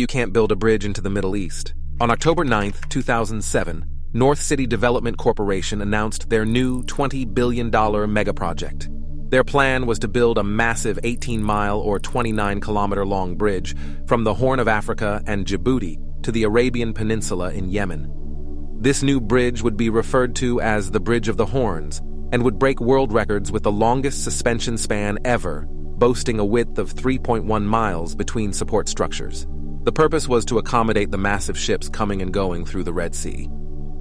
you can't build a bridge into the Middle East. On October 9, 2007, North City Development Corporation announced their new $20 billion mega-project. Their plan was to build a massive 18-mile or 29-kilometer-long bridge from the Horn of Africa and Djibouti to the Arabian Peninsula in Yemen. This new bridge would be referred to as the Bridge of the Horns and would break world records with the longest suspension span ever, boasting a width of 3.1 miles between support structures. The purpose was to accommodate the massive ships coming and going through the Red Sea.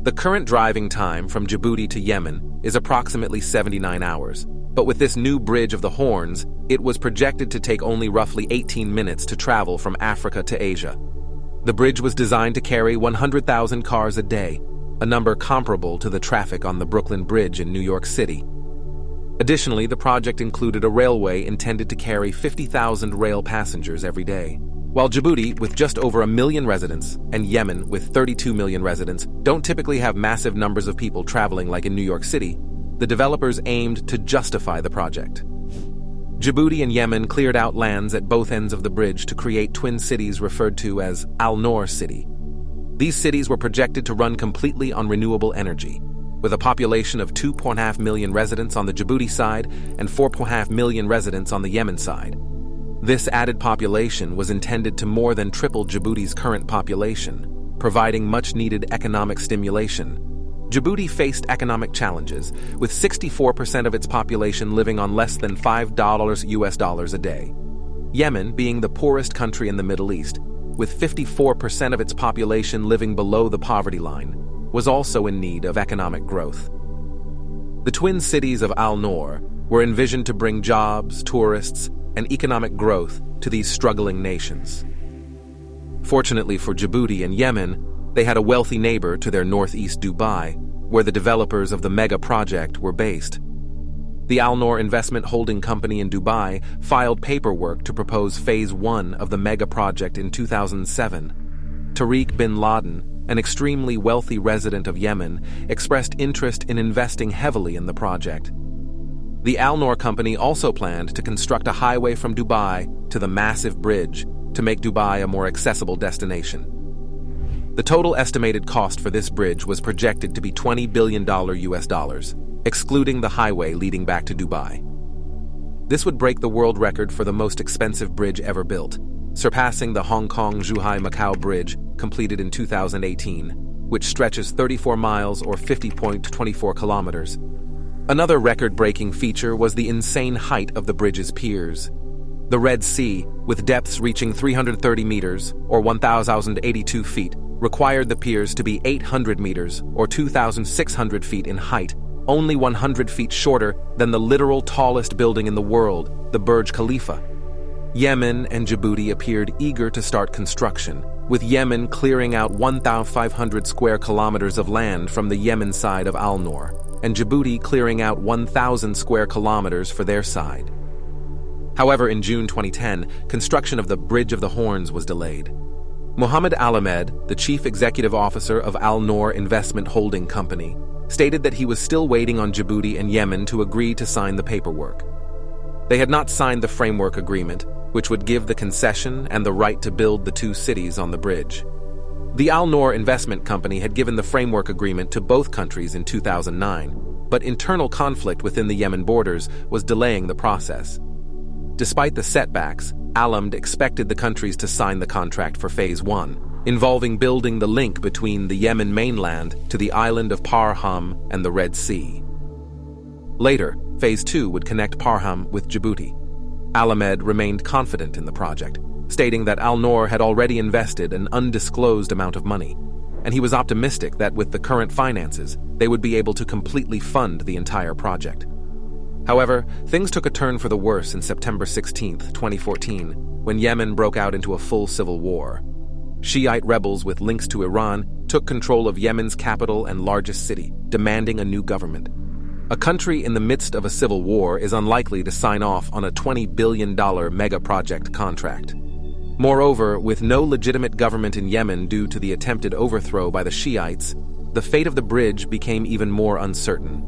The current driving time from Djibouti to Yemen is approximately 79 hours, but with this new Bridge of the Horns, it was projected to take only roughly 18 minutes to travel from Africa to Asia. The bridge was designed to carry 100,000 cars a day, a number comparable to the traffic on the Brooklyn Bridge in New York City. Additionally, the project included a railway intended to carry 50,000 rail passengers every day. While Djibouti, with just over 1 million residents, and Yemen, with 32 million residents, don't typically have massive numbers of people traveling like in New York City, the developers aimed to justify the project. Djibouti and Yemen cleared out lands at both ends of the bridge to create twin cities referred to as Al Noor City. These cities were projected to run completely on renewable energy, with a population of 2.5 million residents on the Djibouti side and 4.5 million residents on the Yemen side. This added population was intended to more than triple Djibouti's current population, providing much-needed economic stimulation. Djibouti faced economic challenges, with 64% of its population living on less than $5 a day. Yemen, being the poorest country in the Middle East, with 54% of its population living below the poverty line, was also in need of economic growth. The twin cities of Al Noor were envisioned to bring jobs, tourists, and economic growth to these struggling nations. Fortunately for Djibouti and Yemen, they had a wealthy neighbor to their northeast, Dubai, where the developers of the mega project were based. The Al Noor Investment Holding Company in Dubai filed paperwork to propose Phase 1 of the mega project in 2007. Tariq bin Laden, an extremely wealthy resident of Yemen, expressed interest in investing heavily in the project. The Al Noor Company also planned to construct a highway from Dubai to the massive bridge to make Dubai a more accessible destination. The total estimated cost for this bridge was projected to be $20 billion US, excluding the highway leading back to Dubai. This would break the world record for the most expensive bridge ever built, surpassing the Hong Kong-Zhuhai-Macau Bridge completed in 2018, which stretches 34 miles or 50.24 kilometers. Another record-breaking feature was the insane height of the bridge's piers. The Red Sea, with depths reaching 330 meters or 1,082 feet, required the piers to be 800 meters or 2,600 feet in height, only 100 feet shorter than the literal tallest building in the world, the Burj Khalifa. Yemen and Djibouti appeared eager to start construction, with Yemen clearing out 1,500 square kilometers of land from the Yemen side of Al Noor, and Djibouti clearing out 1,000 square kilometers for their side. However, in June 2010, construction of the Bridge of the Horns was delayed. Mohammed Al-Ahmed, the chief executive officer of Al Noor Investment Holding Company, stated that he was still waiting on Djibouti and Yemen to agree to sign the paperwork. They had not signed the framework agreement, which would give the concession and the right to build the two cities on the bridge. The Al Noor Investment Company had given the framework agreement to both countries in 2009, but internal conflict within the Yemen borders was delaying the process. Despite the setbacks, Al-Ahmed expected the countries to sign the contract for Phase 1, involving building the link between the Yemen mainland to the island of Parham and the Red Sea. Later, Phase 2 would connect Parham with Djibouti. Al-Ahmed remained confident in the project, stating that Al Noor had already invested an undisclosed amount of money, and he was optimistic that with the current finances, they would be able to completely fund the entire project. However, things took a turn for the worse in September 16, 2014, when Yemen broke out into a full civil war. Shiite rebels with links to Iran took control of Yemen's capital and largest city, demanding a new government. A country in the midst of a civil war is unlikely to sign off on a $20 billion mega-project contract. Moreover, with no legitimate government in Yemen due to the attempted overthrow by the Shiites, the fate of the bridge became even more uncertain.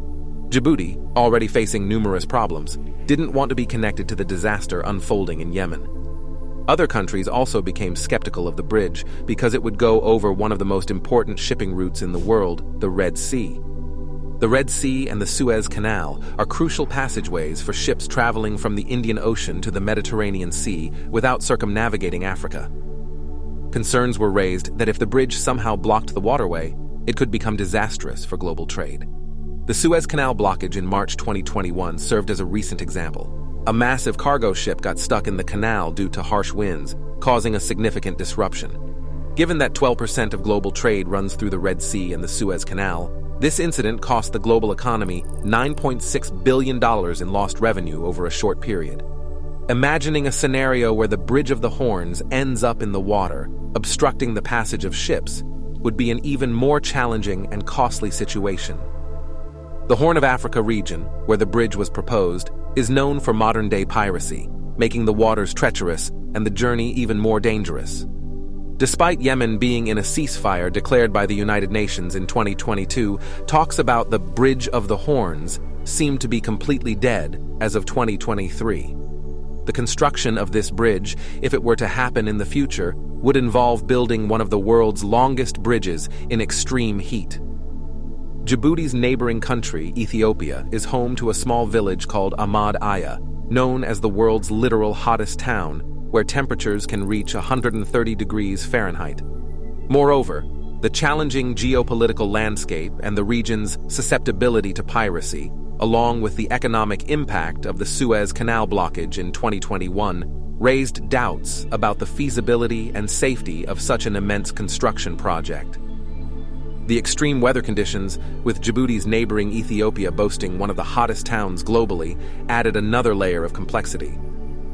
Djibouti, already facing numerous problems, didn't want to be connected to the disaster unfolding in Yemen. Other countries also became skeptical of the bridge because it would go over one of the most important shipping routes in the world, the Red Sea. The Red Sea and the Suez Canal are crucial passageways for ships traveling from the Indian Ocean to the Mediterranean Sea without circumnavigating Africa. Concerns were raised that if the bridge somehow blocked the waterway, it could become disastrous for global trade. The Suez Canal blockage in March 2021 served as a recent example. A massive cargo ship got stuck in the canal due to harsh winds, causing a significant disruption. Given that 12% of global trade runs through the Red Sea and the Suez Canal, this incident cost the global economy $9.6 billion in lost revenue over a short period. Imagining a scenario where the Bridge of the Horns ends up in the water, obstructing the passage of ships, would be an even more challenging and costly situation. The Horn of Africa region, where the bridge was proposed, is known for modern-day piracy, making the waters treacherous and the journey even more dangerous. Despite Yemen being in a ceasefire declared by the United Nations in 2022, talks about the Bridge of the Horns seem to be completely dead as of 2023. The construction of this bridge, if it were to happen in the future, would involve building one of the world's longest bridges in extreme heat. Djibouti's neighboring country, Ethiopia, is home to a small village called Ahmad Aya, known as the world's literal hottest town, where temperatures can reach 130 degrees Fahrenheit. Moreover, the challenging geopolitical landscape and the region's susceptibility to piracy, along with the economic impact of the Suez Canal blockage in 2021, raised doubts about the feasibility and safety of such an immense construction project. The extreme weather conditions, with Djibouti's neighboring Ethiopia boasting one of the hottest towns globally, added another layer of complexity.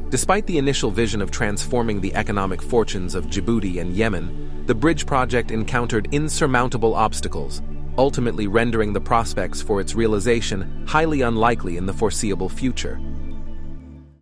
Despite the initial vision of transforming the economic fortunes of Djibouti and Yemen, the bridge project encountered insurmountable obstacles, ultimately rendering the prospects for its realization highly unlikely in the foreseeable future.